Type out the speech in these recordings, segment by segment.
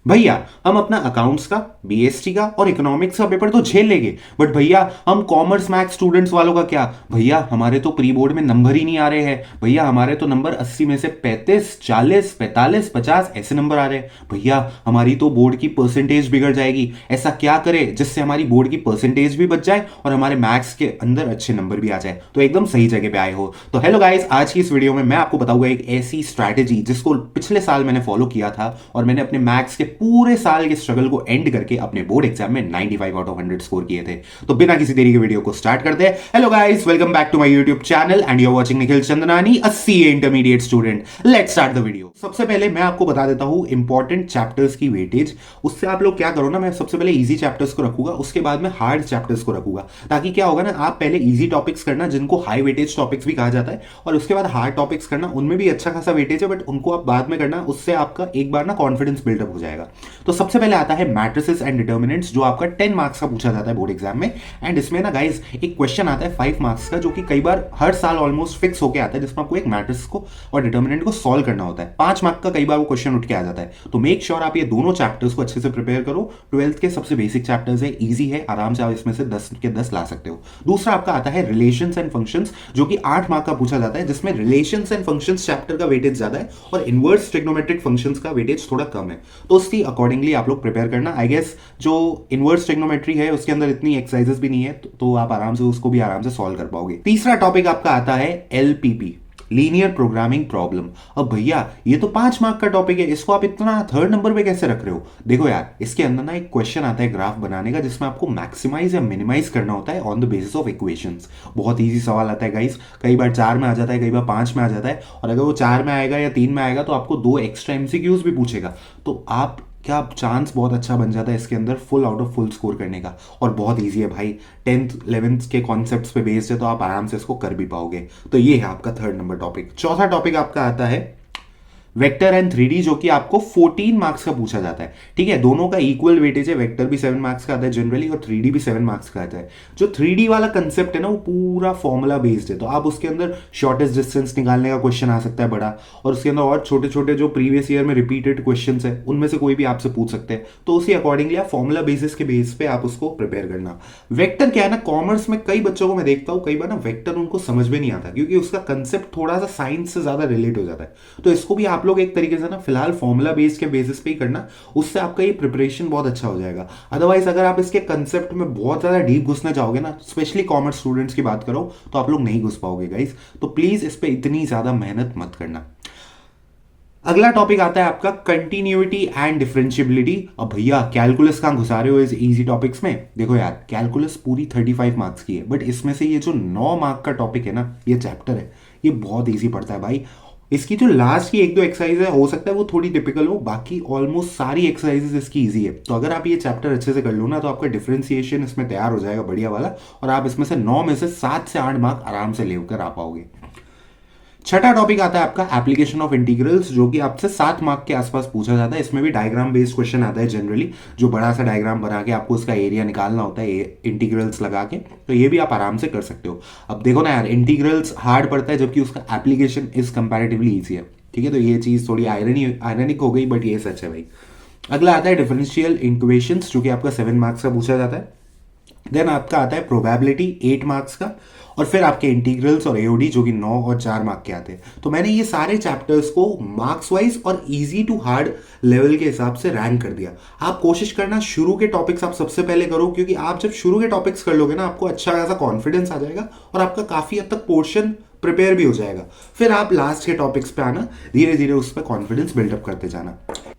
भैया हम अपना अकाउंट्स का, बीएसटी का और इकोनॉमिक्स का पेपर तो झेल लेंगे, बट भैया हम कॉमर्स मैथ्स स्टूडेंट्स वालों का क्या? भैया हमारे तो प्री बोर्ड में नंबर ही नहीं आ रहे हैं। भैया हमारे तो नंबर 80 में से 35, 40, 45, 50 ऐसे नंबर आ रहे हैं। भैया हमारी तो बोर्ड की परसेंटेज बिगड़ जाएगी। ऐसा क्या करे जिससे हमारी बोर्ड की परसेंटेज भी बच जाए और हमारे मैथ्स के अंदर अच्छे नंबर भी आ जाए? तो एकदम सही जगह पे आए हो। तो हेलो गाइस, आज की इस वीडियो में मैं आपको बताऊंगा एक ऐसी स्ट्रैटेजी जिसको पिछले साल मैंने फॉलो किया था और मैंने अपने मैथ्स के पूरे साल के स्ट्रगल को एंड करके अपने बोर्ड एग्जाम में 95 आउट ऑफ 100 स्कोर किए थे। तो बिना किसी देरी के वीडियो को स्टार्ट करते हैं। Hello guys, welcome back to my YouTube channel and you are watching Nikhil Chandnani, a CA intermediate student. Let's start the video. सबसे पहले मैं आपको बता देता हूं इंपॉर्टेंट चैप्टर्स की वेटेज। उससे आप लोग क्या करो ना, मैं सबसे पहले इजी चैप्टर्स को रखूंगा, उसके बाद में हार्ड चैप्टर्स को रखूंगा, ताकि क्या होगा ना, आप पहले इजी टॉपिक्स करना जिनको हाई वेटेज टॉपिक्स भी कहा जाता है, और उसके बाद हार्ड टॉपिक्स करना, उनमें भी अच्छा खासा वेटेज है बट उनको आप बाद में करना। उससे आपका एक बार ना कॉन्फिडेंस बिल्डअप हो जाएगा। तो सबसे पहले आता है मैट्रिसेस एंड डिटर्मिनेंट्स, जो आपका 10 मार्क्स का पूछा जाता है बोर्ड एग्जाम में। एंड इसमें ना गाइस एक क्वेश्चन आता है 5 मार्क्स का, जो कि कई बार हर साल ऑलमोस्ट फिक्स होकर आता है, जिसमें आपको एक मैट्रिक्स को और डिटर्मिनेंट को सॉल्व करना होता है। 5 मार्क का कई बार वो क्वेश्चन उठ के आ जाता है। तो मेक श्योर आप ये दोनों चैप्टर्स को अच्छे से प्रिपेयर करो। 12th के सबसे बेसिक चैप्टर्स है, ईजी है, आराम से आप इसमें से 10 के 10 ला सकते हो। दूसरा आपका आता है रिलेशंस एंड फंक्शंस, जो कि 8 मार्क का पूछा जाता है, जिसमें रिलेशंस एंड फंक्शंस चैप्टर का वेटेज ज्यादा है और इनवर्स ट्रिग्नोमेट्रिक फंक्शंस का वेटेज थोड़ा कम है। तो उसकी अकॉर्डिंगली आप लोग प्रिपेयर करना। आई गेस जो इनवर्स ट्रिग्नोमेट्री है उसके अंदर इतनी एक्सरसाइजेस भी नहीं है, तो आप आराम से उसको भी आराम से सॉल्व कर पाओगे। तीसरा टॉपिक आपका आता है एलपीपी, लीनियर प्रोग्रामिंग प्रॉब्लम। अब भैया ये तो 5 मार्क का टॉपिक है, इसको आप इतना थर्ड नंबर पे कैसे रख रहे हो? देखो यार, इसके अंदर ना एक क्वेश्चन आता है ग्राफ बनाने का, जिसमें आपको मैक्सिमाइज या मिनिमाइज करना होता है on the basis of equations. बहुत इजी सवाल आता है गाइस, कई बार 4 में आ जाता है, कई बार 5 में आ जाता है, और अगर वो 4 में आएगा या 3 में आएगा तो आपको 2 एक्स्ट्रा एमसीक्यूज भी पूछेगा। तो आप क्या चांस बहुत अच्छा बन जाता है इसके अंदर full out of full score करने का। और बहुत इजी है भाई, 10th 11th के कॉन्सेप्ट्स पे बेस्ड है, तो आप आराम से इसको कर भी पाओगे। तो ये है आपका थर्ड नंबर टॉपिक। चौथा टॉपिक आपका आता है वेक्टर एंड 3D, जो कि आपको 14 मार्क्स का पूछा जाता है। ठीक है, दोनों का इक्वल वेटेज है। वेक्टर भी 7 मार्क्स का आता है जनरली, और 3D भी 7 मार्क्स का आता है। जो 3D वाला कंसेप्ट है ना, वो पूरा फॉर्मूला बेस्ड है, तो आप उसके अंदर शॉर्टेस्ट डिस्टेंस निकालने का क्वेश्चन आ सकता है बड़ा, और उसके अंदर और छोटे छोटे जो प्रीवियस ईयर में रिपीटेड क्वेश्चन है उनमें से कोई भी आपसे पूछ सकते हैं। तो उसी अकॉर्डिंगली आप फॉर्मूला बेसिस के बेस पे आप उसको प्रिपेयर करना। वेक्टर क्या है ना, कॉमर्स में कई बच्चों को मैं देखता हूँ, कई बार ना वेक्टर उनको समझ में नहीं आता, क्योंकि उसका कंसेप्ट थोड़ा सा साइंस से ज्यादा रिलेट हो जाता है। तो इसको भी आप लोग एक तरीके से ना फिलहाल फॉर्मूला बेस के बेसिस पे ही करना, उससे आपका ये प्रिपरेशन बहुत अच्छा हो जाएगा। अदरवाइज अगर आप इसके कंसेप्ट में बहुत ज्यादा डीप घुसना चाहोगे ना, स्पेशली कॉमर्स स्टूडेंट्स की बात करो, तो आप लोग नहीं घुस पाओगे गाइस। तो प्लीज इस पे इतनी ज्यादा मेहनत मत करना। अगला टॉपिक आता है आपका कंटिन्यूटी एंड डिफरेंशियबिलिटी। अब भैया कैलकुलस कहां घुसा रहे हो इस इजी टॉपिक्स में? देखो यार, कैलकुलस पूरी 35 मार्क्स की है, बट इसमें से ये जो 9 मार्क का टॉपिक है ना, ये चैप्टर है, ये बहुत इजी पड़ता है भाई। इसकी जो लास्ट की 1-2 एक्सरसाइज है, हो सकता है वो थोड़ी टिपिकल हो, बाकी ऑलमोस्ट सारी एक्सरसाइजेस इसकी इजी है। तो अगर आप ये चैप्टर अच्छे से कर लो ना, तो आपका डिफरेंशिएशन इसमें तैयार हो जाएगा बढ़िया वाला, और आप इसमें से 9 में से 7 से 8 मार्क आराम से लेकर आ पाओगे। छठा टॉपिक आता है आपका एप्लीकेशन ऑफ इंटीग्रल्स, जो कि आपसे 7 मार्क के आसपास पूछा जाता है। इसमें भी डायग्राम बेस्ड क्वेश्चन आता है जनरली, जो बड़ा सा डायग्राम बना के आपको उसका एरिया निकालना होता है इंटीग्रल्स लगा के। तो ये भी आप आराम से कर सकते हो। अब देखो ना यार, इंटीग्रल्स हार्ड पड़ता है, जबकि उसका एप्लीकेशन इज कंपैरेटिवली ईजी है। ठीक है, तो ये चीज थोड़ी आयरनिक हो गई, बट ये सच है भाई। अगला आता है डिफरेंशियल इक्वेशंस, जो कि आपका 7 मार्क्स का पूछा जाता है। देन आपका आता है प्रोबेबिलिटी 8 मार्क्स का, और फिर आपके इंटीग्रल्स और एओडी, जो कि 9 और 4 मार्क के आते हैं। तो मैंने ये सारे चैप्टर्स को मार्क्स वाइज और इजी टू हार्ड लेवल के हिसाब से रैंक कर दिया। आप कोशिश करना शुरू के टॉपिक्स आप सबसे पहले करो, क्योंकि आप जब शुरू के टॉपिक्स कर लोगे ना, आपको अच्छा खासा कॉन्फिडेंस आ जाएगा और आपका काफी हद तक पोर्शन प्रिपेयर भी हो जाएगा। फिर आप लास्ट के टॉपिक्स पे आना, धीरे धीरे उस पर कॉन्फिडेंस बिल्डअप करते जाना।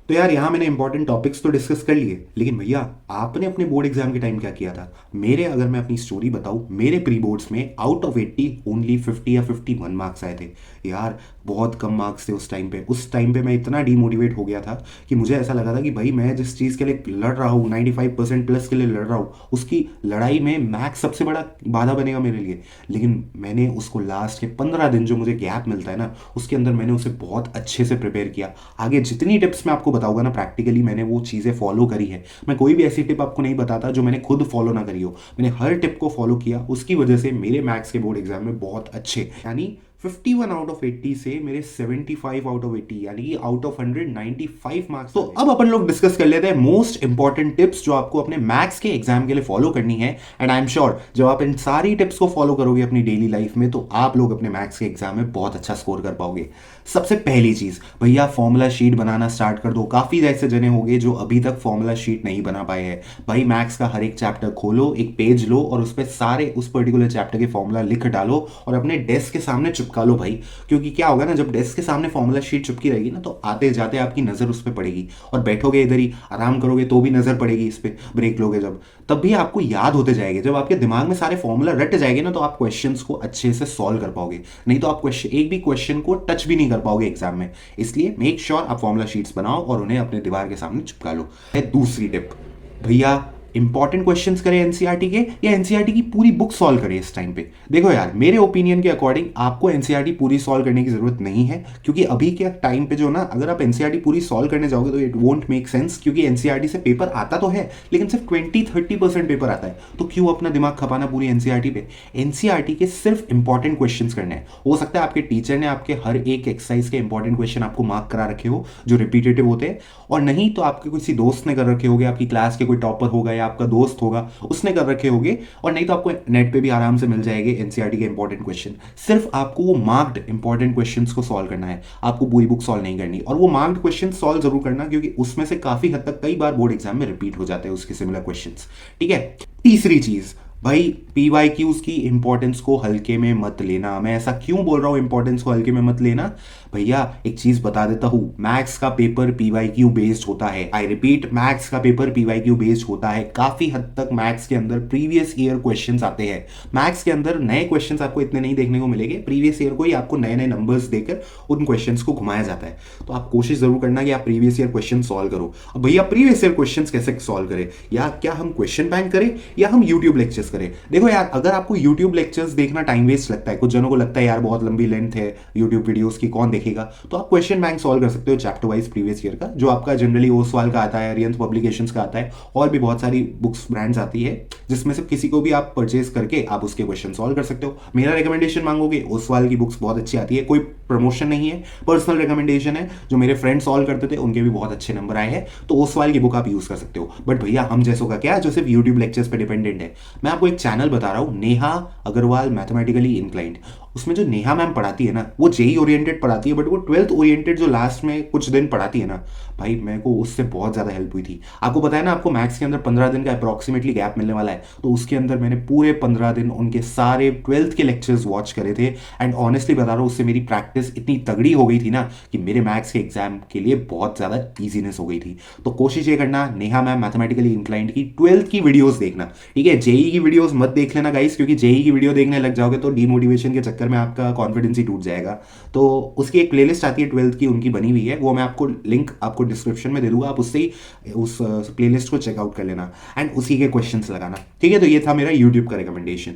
तो यार यहाँ मैंने इंपॉर्टेंट टॉपिक्स तो डिस्कस कर लिए, लेकिन भैया आपने अपने बोर्ड एग्जाम के टाइम क्या किया था? मेरे, अगर मैं अपनी स्टोरी बताऊं, मेरे प्री बोर्ड्स में आउट ऑफ 80 ओनली 50 या 51 मार्क्स आए थे। यार बहुत कम मार्क्स थे उस टाइम पे। उस टाइम पे मैं इतना डीमोटिवेट हो गया था कि मुझे ऐसा लगा था कि भाई मैं जिस चीज़ के लिए लड़ रहा हूँ, 95% प्लस के लिए लड़ रहा हूँ, उसकी लड़ाई में मैथ्स सबसे बड़ा बाधा बनेगा मेरे लिए। लेकिन मैंने उसको लास्ट के 15 दिन जो मुझे गैप मिलता है ना, उसके अंदर मैंने उसे बहुत अच्छे से प्रिपेयर किया। आगे जितनी टिप्स मैं आपको बताऊंगा ना, प्रैक्टिकली मैंने वो चीज़ें फॉलो करी है। मैं कोई भी ऐसी टिप आपको नहीं बताता जो मैंने खुद फॉलो ना करी हो। मैंने हर टिप को फॉलो किया, उसकी वजह से मेरे मैथ्स के बोर्ड एग्जाम में बहुत अच्छे, यानी 51 आउट ऑफ 80 से मेरे 75 आउट ऑफ 80 यानी कि आउट ऑफ 100 95 मार्क्स। तो अब अपन लोग डिस्कस कर लेते हैं मोस्ट इंपॉर्टेंट टिप्स जो आपको अपने मैथ्स के एग्जाम के लिए फॉलो करनी है। एंड आई एम श्योर जब आप इन सारी टिप्स को फॉलो करोगे अपनी डेली लाइफ में तो आप लोग अपने मैथ्स के एग्जाम में बहुत अच्छा स्कोर कर पाओगे। सबसे पहली चीज भैया फॉर्मूला शीट बनाना स्टार्ट कर दो। काफी ऐसे जने होंगे जो अभी तक फॉर्मूला शीट नहीं बना पाए हैं। भाई मैथ्स का हर एक चैप्टर खोलो, एक पेज लो और उस पर सारे उस पर्टिकुलर चैप्टर के फॉर्मूला लिख डालो और अपने डेस्क के सामने चिपका लो भाई। क्योंकि क्या होगा ना, जब डेस्क के सामने फॉर्मूला शीट चिपकी रहेगी ना तो आते जाते आपकी नजर उस पर पड़ेगी और बैठोगे इधर ही आराम करोगे तो भी नजर पड़ेगी इस पर, ब्रेक लोगे जब तब भी आपको याद होते जाएंगे। जब आपके दिमाग में सारे फॉर्मूला रट जाएंगे ना तो आप क्वेश्चंस को अच्छे से सॉल्व कर पाओगे, नहीं तो आप क्वेश्चन एक भी क्वेश्चन को टच भी नहीं कर पाओगे एग्जाम में। इसलिए मेक श्योर आप फॉर्मूला शीट्स बनाओ और उन्हें अपने दीवार के सामने चिपका लो। दूसरी टिप भैया इंपॉर्टेंट क्वेश्चंस करें एनसीईआरटी के या एनसीईआरटी की पूरी बुक सॉल्व करें इस टाइम पे। देखो यार मेरे ओपिनियन के अकॉर्डिंग आपको एनसीईआरटी पूरी सॉल्व करने की जरूरत नहीं है, क्योंकि अभी के टाइम पे जो ना अगर आप एनसीईआरटी पूरी सॉल्व करने जाओगे तो इट वोंट मेक सेंस, क्योंकि एनसीईआरटी से पेपर आता तो है लेकिन सिर्फ 20-30% पेपर आता है। तो क्यों अपना दिमाग खपाना पूरी एनसीईआरटी पे। एनसीईआरटी के सिर्फ इंपॉर्टेंट क्वेश्चन करने हैं। हो सकता है आपके टीचर ने आपके हर एक एक्सरसाइज के इंपॉर्टेंट क्वेश्चन आपको मार्क करा रखे हो जो रिपीटेटिव होते हैं, और नहीं तो आपके किसी दोस्त ने कर रखे होगे, आपकी क्लास के कोई टॉपर होगा या आपका दोस्त होगा उसने कर रखे होंगे, और नहीं तो आपको नेट पे भी आराम से मिल जाएंगे एनसीईआरटी के इंपॉर्टेंट क्वेश्चन। सिर्फ आपको वो मार्क्ड इंपॉर्टेंट क्वेश्चंस को सॉल्व करना है, आपको पूरी बुक सॉल्व नहीं करनी। और वो मार्क्ड क्वेश्चन सॉल्व जरूर करना क्योंकि उसमें से काफी हद तक कई बार बोर्ड एग्जाम में रिपीट हो जाते हैं उसके सिमिलर क्वेश्चंस। ठीक है। तीसरी चीज भाई पीवाईक्यूज की इंपॉर्टेंस को हल्के में मत लेना। मैं ऐसा क्यों बोल रहा हूं इंपॉर्टेंस को हल्के में मत लेना भैया, एक चीज बता देता हूं, मैथ्स का पेपर पीवाईक्यू बेस्ड होता है। आई रिपीट, मैथ्स का पेपर पीवाईक्यू बेस्ड होता है। काफी हद तक मैथ्स के अंदर प्रीवियस ईयर क्वेश्चंस आते हैं। मैथ्स के अंदर नए क्वेश्चंस आपको इतने नहीं देखने को मिलेंगे, प्रीवियस ईयर को ही आपको नए नए नंबर्स देकर उन क्वेश्चंस को घुमाया जाता है। तो आप कोशिश जरूर करना कि आप प्रीवियस ईयर क्वेश्चन सॉल्व करो। अब भैया प्रीवियस ईयर क्वेश्चन कैसे सॉल्व करें, या क्या हम क्वेश्चन बैंक करें या हम यूट्यूब लेक्चर्स करें। देखो यार अगर आपको यूट्यूब लेक्चर्स देखना टाइम वेस्ट लगता है, कुछ जनों को लगता है यार बहुत लंबी लेंथ है यूट्यूब वीडियोस की कौन देखेगा, तो आप क्वेश्चन बैंक सॉल्व कर सकते हो चैप्टर वाइज प्रीवियस ईयर का, जो आपका जनरली ओसवाल का आता है, अरिहंत पब्लिकेशंस का आता है, और भी बहुत सारी बुक्स ब्रांड्स आती है जिसमें से किसी को भी आप परचेज करके आप उसके क्वेश्चन सॉल्व कर सकते हो। मेरा रिकमेंडेशन मांगोगे, ओसवाल की बुक्स बहुत अच्छी आती है, कोई प्रमोशन नहीं है, पर्सनल रिकमेंडेशन है। जो मेरे फ्रेंड सॉल्व करते थे उनके भी बहुत अच्छे नंबर आए हैं, तो ओसवाल की बुक आप यूज कर सकते हो। बट भैया हम जैसों का क्या जो सिर्फ यूट्यूब लेक्चर्स पे डिपेंडेंट है। मैं आपको एक चैनल बता रहा हूं, नेहा अग्रवाल मैथमेटिकली इंक्लाइंड। उसमें जो नेहा मैम पढ़ाती है ना वो जेई ओरिएंटेड पढ़ाती है, बट वो 12th ओरिएंटेड जो लास्ट में कुछ दिन पढ़ाती है ना भाई, मेरे को उससे बहुत ज्यादा हेल्प हुई थी। आपको पता है ना आपको मैथ्स के अंदर 15 दिन का अप्रॉक्सीमेटली गैप मिलने वाला है, तो उसके अंदर मैंने पूरे 15 दिन उनके सारे 12th के लेक्चर्स वॉच करे थे। एंड ऑनेस्टली बता रहा हूँ उससे मेरी प्रैक्टिस इतनी तगड़ी हो गई थी ना कि मेरे मैथ्स के एग्जाम के लिए बहुत ज्यादा ईजीनेस हो गई थी। तो कोशिश ये करना नेहा मैम मैथमेटिकली इंक्लाइंड की 12th की वीडियोस देखना, ठीक है। जेई की वीडियोस मत देख लेना गाइस, क्योंकि जेई की वीडियो देखने लग जाओगे तो डीमोटिवेशन के चक्कर में आपका कॉन्फिडेंस ही टूट जाएगा। तो उसकी एक प्लेलिस्ट आती है 12th की, उनकी बनी हुई है, वो मैं आपको लिंक आपको डिस्क्रिप्शन में दे दूंगा, आप उससे ही उस प्लेलिस्ट को चेकआउट कर लेना एंड उसी के क्वेश्चंस लगाना। ठीक है, तो ये था मेरा यूट्यूब का रिकमेंडेशन।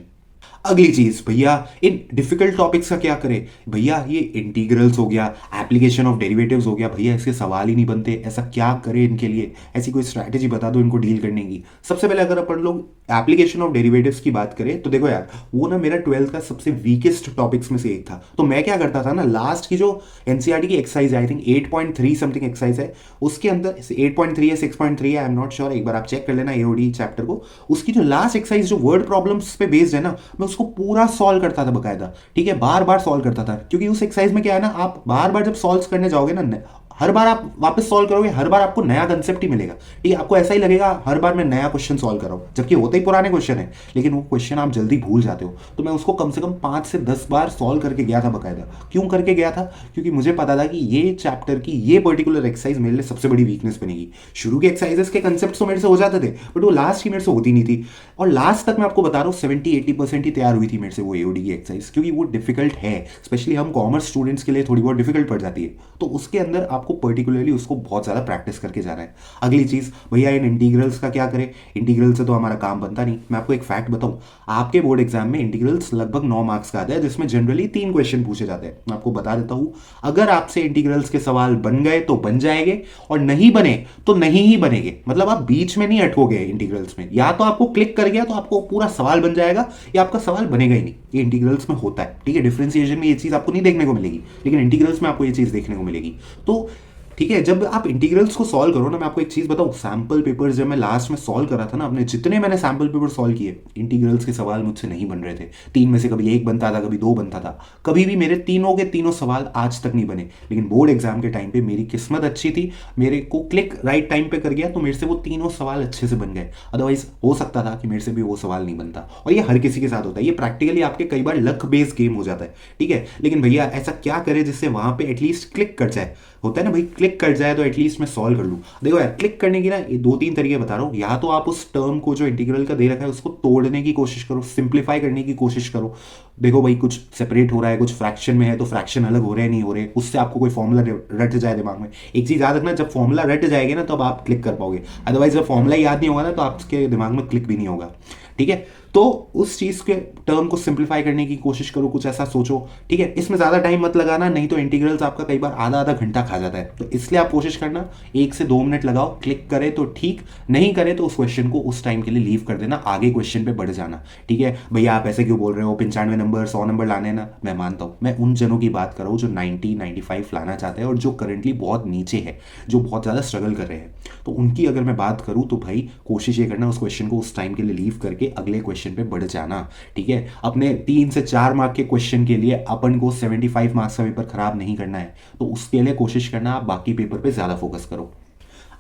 अगली चीज भैया इन डिफिकल्ट टॉपिक्स का क्या करें भैया, ये इंटीग्रल्स हो गया, एप्लीकेशन ऑफ डेरिवेटिव्स हो गया, भैया इसके सवाल ही नहीं बनते, ऐसा क्या करें इनके लिए, ऐसी कोई स्ट्रैटेजी बता दो इनको डील करने की। सबसे पहले अगर अपन लोग एप्लीकेशन ऑफ डेरिवेटिव्स की बात करें तो देखो यार वो ना मेरा 12th का सबसे वीकेस्ट टॉपिक्स में से एक था। तो मैं क्या करता था ना, लास्ट की जो एनसीईआरटी की एक्सरसाइज है आई थिंक 8.3 समथिंग एक्सरसाइज है, उसके अंदर 8.3 है 6.3 है आई एम नॉट श्योर, एक बार आप चेक कर लेना एओडी चैप्टर को। उसकी जो लास्ट एक्सरसाइज जो वर्ड प्रॉब्लम्स पे बेस्ड है ना, मैं उसको पूरा सॉल्व करता था बकायदा। ठीक है, बार बार सॉल्व करता था, क्योंकि उस एक्सरसाइज में क्या है ना, आप बार बार जब सॉल्व करने जाओगे ना, हर बार आप वापस सॉल्व करोगे, हर बार आपको नया कंसेप्ट ही मिलेगा। ठीक है, आपको ऐसा ही लगेगा हर बार मैं नया क्वेश्चन सॉल्व कर रहा हूं, जबकि होते ही पुराने क्वेश्चन है, लेकिन वो क्वेश्चन आप जल्दी भूल जाते हो। तो मैं उसको कम से कम 5 से 10 बार सॉल्व करके गया था बकायदा। क्यों करके गया था, क्योंकि मुझे पता था कि ये चैप्टर की ये पर्टिकुलर एक्सरसाइज मेरे लिए सबसे बड़ी वीकनेस बनेगी। शुरू के एक्सरसाइजेस के कंसेप्ट तो मेरे से हो जाते थे, बट वो लास्ट की मेरे से होती नहीं थी। और लास्ट तक मैं आपको बता रहा हूँ 70-80% ही तैयार हुई थी मेरे से वो एओडी की एक्सरसाइज, क्योंकि वो डिफिकल्ट है, स्पेशली हम कॉमर्स स्टूडेंट्स के लिए थोड़ी बहुत डिफिकल्ट पड़ जाती है। तो उसके अंदर आपको पर्टिकुलरली उसको बहुत ज़्यादा प्रैक्टिस करके जाना है। अगली चीज़ भैया, इन इंटीग्रल्स का क्या करें? इंटीग्रल से तो हमारा काम बनता नहीं। मैं आपको एक फैक्ट बताऊं, आपके बोर्ड एग्जाम में इंटीग्रल्स लगभग 9 मार्क्स का आता है, जिसमें जनरली 3 क्वेश्चन पूछे जाते हैं। मैं आपको बता देता हूं, अगर आपसे इंटीग्रल्स के सवाल बन गए तो बन जाएंगे, और नहीं बने तो नहीं ही बनेंगे। मतलब आप बीच में नहीं अटकोगे इंटीग्रल्स में, या तो आपको क्लिक कर गया तो आपको पूरा सवाल बन जाएगा, या आपका सवाल बनेगा ही नहीं। ये इंटीग्रल्स में होता है, ठीक है। डिफरेंशिएशन में ये चीज़ आपको नहीं देखने को मिलेगी, लेकिन इंटीग्रल्स में आपको ये चीज़ देखने को मिलेगी। तो ठीक है, जब आप इंटीग्रल्स को सॉल्व करो ना, मैं आपको एक चीज बताऊं, सैंपल पेपर्स जब मैं लास्ट में सॉल्व कर रहा था ना, अपने जितने मैंने सैंपल पेपर सॉल्व किए, इंटीग्रल्स के सवाल मुझसे नहीं बन रहे थे। 3 में से कभी 1 बनता था, कभी 2 बनता था, कभी भी मेरे तीनों के तीनों सवाल आज तक नहीं बने। लेकिन बोर्ड एग्जाम के टाइम पे मेरी किस्मत अच्छी थी, मेरे को क्लिक राइट टाइम पे कर गया तो मेरे से वो तीनों सवाल अच्छे से बन गए। अदरवाइज हो सकता था कि मेरे से भी वो सवाल नहीं बनता, और ये हर किसी के साथ होता है। ये प्रैक्टिकली आपके कई बार लक बेस्ड गेम हो जाता है, ठीक है। लेकिन भैया ऐसा क्या करे जिससे वहां पे एटलीस्ट क्लिक कर जाए? होता है ना भाई, क्लिक कर जाए तो एटलीस्ट मैं सॉल्व कर लूँ। देखो यार, क्लिक करने की ना ये 2-3 तरीके बता रहा हूँ। या तो आप उस टर्म को जो इंटीग्रल का दे रखा है उसको तोड़ने की कोशिश करो, सिंप्लीफाई करने की कोशिश करो। देखो भाई, कुछ सेपरेट हो रहा है, कुछ फ्रैक्शन में है, तो फ्रैक्शन अलग हो रहे हैं नहीं हो रहे, उससे आपको कोई फॉर्मूला रट जाए दिमाग में। एक चीज याद रखना, जब फॉर्मूला रट जाएगा ना तब आप क्लिक कर पाओगे, अदरवाइज जब फॉर्मूला याद नहीं होगा ना तो आपके दिमाग में क्लिक भी नहीं होगा, ठीक है। तो उस चीज के टर्म को सिंप्लीफाई करने की कोशिश करो, कुछ ऐसा सोचो, ठीक है। इसमें ज्यादा टाइम मत लगाना, नहीं तो इंटीग्रल्स आपका कई बार आधा आधा घंटा खा जाता है। तो इसलिए आप कोशिश करना 1 से 2 मिनट लगाओ, क्लिक करे तो ठीक, नहीं करे तो उस क्वेश्चन को उस टाइम के लिए लीव कर देना, आगे क्वेश्चन पे बढ़ जाना, ठीक है। भैया आप ऐसे क्यों बोल रहे हो, 95 नंबर 100 नंबर लाने ना, मैं मानता हूँ। मैं उन जनों की बात कर रहा हूँ जो 90-95 लाना चाहते हैं और जो करंटली बहुत नीचे है, जो बहुत ज़्यादा स्ट्रगल कर रहे हैं। तो उनकी अगर मैं बात करूँ तो भाई कोशिश ये करना उस क्वेश्चन को उस टाइम के लिए लीव करके अगले क्वेश्चन पे बढ़ जाना, ठीक है। अपने 3 से 4 मार्क के क्वेश्चन के लिए अपन को 75 मार्क्स का पेपर खराब नहीं करना है, तो उसके लिए कोशिश करना आप बाकी पेपर पे ज्यादा फोकस करो।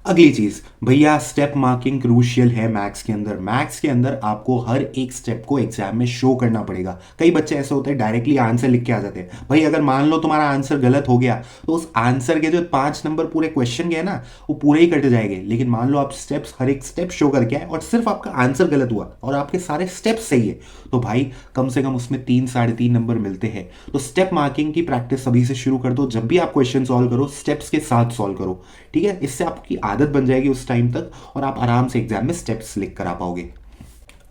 अगली चीज भैया, स्टेप मार्किंग क्रूशियल है मैथ्स के अंदर। मैथ्स के अंदर आपको हर एक स्टेप को एग्जाम में शो करना पड़ेगा। कई बच्चे ऐसे होते हैं डायरेक्टली आंसर लिख के आ जाते हैं। भाई अगर मान लो तुम्हारा आंसर गलत हो गया तो उस आंसर के जो 5 नंबर पूरे क्वेश्चन गए ना वो पूरे ही कट जाएंगे। लेकिन मान लो आप स्टेप्स हर एक स्टेप शो करके आए और सिर्फ आपका आंसर गलत हुआ और आपके सारे स्टेप्स सही है, तो भाई कम से कम उसमें 3-3.5 नंबर मिलते हैं। तो स्टेप मार्किंग की प्रैक्टिस अभी से शुरू कर दो। जब भी आप क्वेश्चन सॉल्व करो स्टेप्स के साथ सॉल्व करो, ठीक है। इससे आपकी आदत बन जाएगी उस टाइम तक और आप आराम से एग्जाम में स्टेप्स लिख कर आ पाओगे।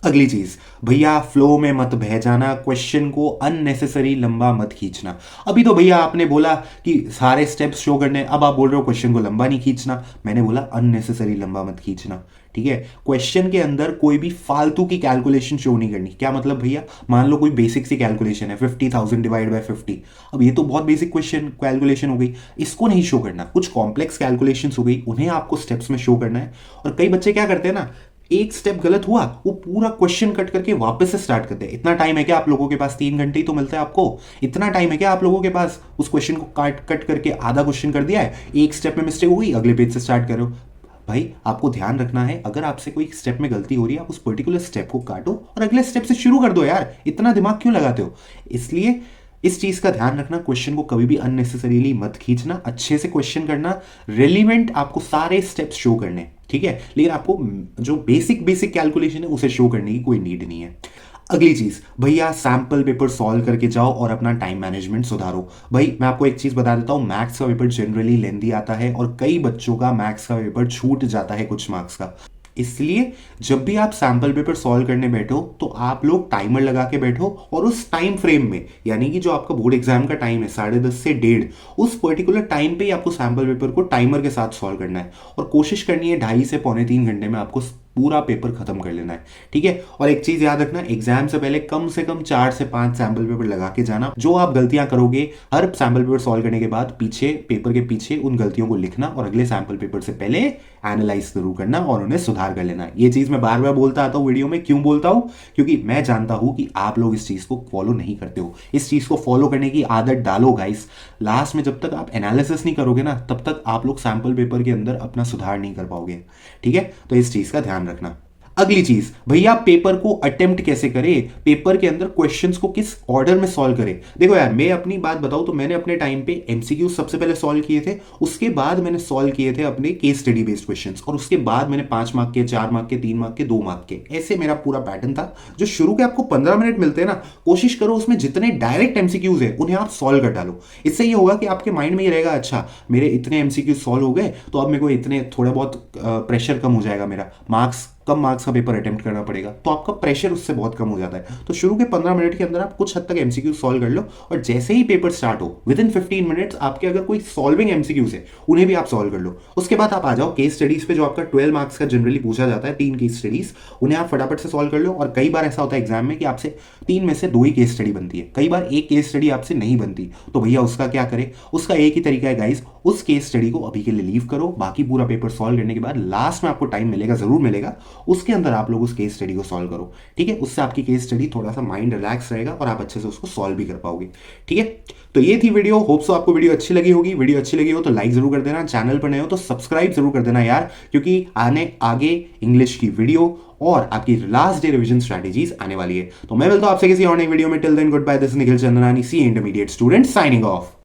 अगली चीज भैया, फ्लो में मत बह जाना, क्वेश्चन को अननेसेसरी लंबा मत खींचना। अभी तो भैया आपने बोला कि सारे स्टेप्स शो करने, अब आप बोल रहे हो क्वेश्चन को लंबा नहीं खींचना। मैंने बोला अननेसेसरी लंबा मत खींचना, ठीक है। क्वेश्चन के अंदर कोई भी फालतू की कैलकुलेशन शो नहीं करनी। क्या मतलब भैया, मान लो कोई बेसिक सी कैलकुलेशन है 50,000 डिवाइड बाय 50, अब ये तो बहुत बेसिक क्वेश्चन कैलकुलेशन हो गई, इसको नहीं शो करना। कुछ कॉम्प्लेक्स कैलकुलेशंस हो गई, उन्हें आपको स्टेप्स में शो करना है। और कई बच्चे क्या करते हैं ना, एक स्टेप गलत हुआ वो पूरा क्वेश्चन कट करके वापस से स्टार्ट करते हैं। इतना टाइम है क्या आप लोगों के पास? 3 घंटे ही तो मिलता है आपको। इतना टाइम है क्या आप लोगों के पास? उस क्वेश्चन को काट कट करके आधा क्वेश्चन कर दिया है, एक स्टेप में मिस्टेक हो गई, अगले पेज से स्टार्ट करो। भाई आपको ध्यान रखना है, अगर आपसे कोई स्टेप में गलती हो रही है आप उस पर्टिकुलर स्टेप को काटो और अगले स्टेप से शुरू कर दो यार, इतना दिमाग क्यों लगाते हो? इसलिए इस चीज का ध्यान रखना, क्वेश्चन को कभी भी अननेसेसरीली मत खींचना, अच्छे से क्वेश्चन करना, रेलिवेंट आपको सारे स्टेप्स शो करने, ठीक है। लेकिन आपको जो बेसिक बेसिक कैलकुलेशन है उसे शो करने की कोई नीड नहीं है। अगली चीज भैया, सैंपल पेपर सॉल्व करके जाओ और अपना टाइम मैनेजमेंट सुधारो। भाई मैं आपको एक चीज बता देता हूं, मैथ्स का पेपर जनरली लेंदी आता है और कई बच्चों का मैथ्स का पेपर छूट जाता है कुछ मार्क्स का। इसलिए जब भी आप सैंपल पेपर सॉल्व करने बैठो तो आप लोग टाइमर लगा के बैठो और उस टाइम फ्रेम में, यानी कि जो आपका बोर्ड एग्जाम का टाइम है 10:30 से 1:30, उस पर्टिकुलर टाइम पे ही आपको सैंपल पेपर को टाइमर के साथ सॉल्व करना है और कोशिश करनी है 2.5 से पौने 3 घंटे में आपको पूरा पेपर खत्म कर लेना है, ठीक है। और एक चीज याद रखना, एग्जाम से पहले कम से कम 4 से 5 सैंपल पेपर लगा के जाना। जो आप गलतियां करोगे हर सैंपल पेपर सॉल्व करने के बाद पीछे पेपर के पीछे उन गलतियों को लिखना और अगले सैंपल पेपर से पहले एनालाइज जरूर करना और उन्हें सुधार कर लेना। ये चीज मैं बार बार बोलता आता हूँ वीडियो में, क्यों बोलता हूँ? क्योंकि मैं जानता हूं कि आप लोग इस चीज को फॉलो नहीं करते हो। इस चीज को फॉलो करने की आदत डालो गाइस। लास्ट में जब तक आप एनालिसिस नहीं करोगे ना तब तक आप लोग सैंपल पेपर के अंदर अपना सुधार नहीं कर पाओगे, ठीक है। तो इस चीज का ध्यान रखना। अगली चीज भैया, पेपर को अटेम्प्ट कैसे करें, पेपर के अंदर क्वेश्चंस को किस ऑर्डर में सॉल्व करें। देखो यार, मैं अपनी बात बताऊं तो मैंने अपने टाइम पे एमसीक्यू सबसे पहले सॉल्व किए थे, उसके बाद मैंने सॉल्व किए थे अपने केस स्टडी बेस्ड क्वेश्चंस, और उसके बाद मैंने 5 मार्क के, 4 मार्क के, 3 मार्क के, 2 मार्क के, ऐसे मेरा पूरा पैटर्न था। जो शुरू के आपको 15 मिनट मिलते हैं ना, कोशिश करो उसमें जितने डायरेक्ट एमसीक्यूज है उन्हें आप सॉल्व कर डालो। इससे ये होगा कि आपके माइंड में ये रहेगा, अच्छा मेरे इतने एमसीक्यू सॉल्व हो गए तो अब मेरे को इतने थोड़ा बहुत प्रेशर कम हो जाएगा, मेरा कम मार्क्स का पेपर अटेम्प्ट करना पड़ेगा, तो आपका प्रेशर उससे बहुत कम हो जाता है। तो शुरू के 15 मिनट के अंदर आप कुछ हद तक एमसीक्यू सॉल्व कर लो, और जैसे ही पेपर स्टार्ट हो विद इन 15 मिनट्स आपके अगर कोई सॉल्विंग एमसीक्यूज है उन्हें भी आप सॉल्व कर लो। उसके बाद आप आ जाओ केस स्टडीज पे, जो आपका 12 मार्क्स का जनरली पूछा जाता है, 3 केस स्टडीज, उन्हें आप फटाफट से सॉल्व कर लो। और कई बार ऐसा होता है एग्जाम में कि आपसे 3 में से 2 ही केस स्टडी बनती है, कई बार एक केस स्टडी आपसे नहीं बनती, तो भैया उसका क्या करें। उसका एक ही तरीका है गाइस, उस केस स्टडी को अभी के लिए लीव करो, बाकी पूरा पेपर सॉल्व करने के बाद लास्ट में आपको टाइम मिलेगा, जरूर मिलेगा, उसके अंदर आप लोग उस केस स्टडी को सॉल्व करो। ठीक है, उससे आपकी केस स्टडी थोड़ा सा माइंड रिलैक्स रहेगा और आप अच्छे से उसको सॉल्व भी कर पाओगे। ठीक है, तो ये थी वीडियो, होप सो आपको वीडियो अच्छी लगी होगी। वीडियो अच्छी लगी हो तो लाइक जरूर कर देना, चैनल पर नए हो तो सब्सक्राइब जरूर कर देना यार, क्योंकि आगे इंग्लिश की वीडियो और आपकी लास्ट डे रिवीजन स्ट्रेटेजीज आने वाली है। तो मैं मिलता हूं आपसे किसी और नई वीडियो में। Till then goodbye, this is Nikhil Chandnani, C intermediate student signing of.